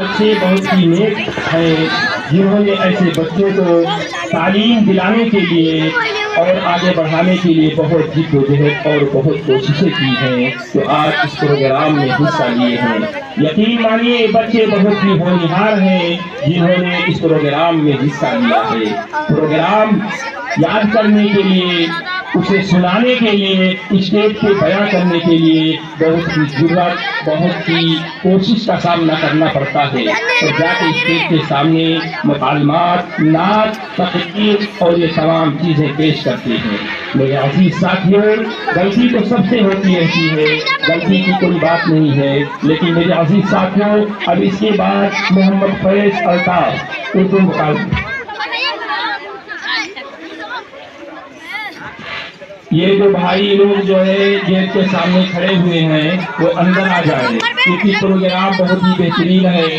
اچھے بہت ہی نیک ہیں جنہوں نے ایسے بچوں کو تعلیم دلانے کے لیے اور آگے بڑھانے کے لیے بہت جد و جہد اور بہت کوششیں کی ہیں، تو آج اس پروگرام میں حصہ لیے ہیں۔ یقین مانیے یہ بچے بہت ہی ہونہار ہیں جنہوں نے اس پروگرام میں حصہ لیا ہے۔ پروگرام یاد کرنے کے لیے، اسے سنانے کے لیے، اسٹیج پہ بیان کرنے کے لیے بہت ہی جرات، بہت ہی کوشش کا سامنا کرنا پڑتا ہے، اور جا کے اسٹیج کے سامنے مکالمات، نعت، تقریر اور یہ تمام چیزیں پیش کرتے ہیں۔ میرے عزیز ساتھیوں، غلطی تو سب سے ہوتی رہتی ہے، غلطی کی کوئی بات نہیں ہے، لیکن میرے عزیز ساتھیوں اب اس کے بعد محمد فیض الطاف اردو مکالمہ۔ یہ جو بھائی لوگ جو ہے گیٹ کے سامنے کھڑے ہوئے ہیں وہ اندر آ جائیں، کیونکہ پروگرام بہت ہی بہترین ہے۔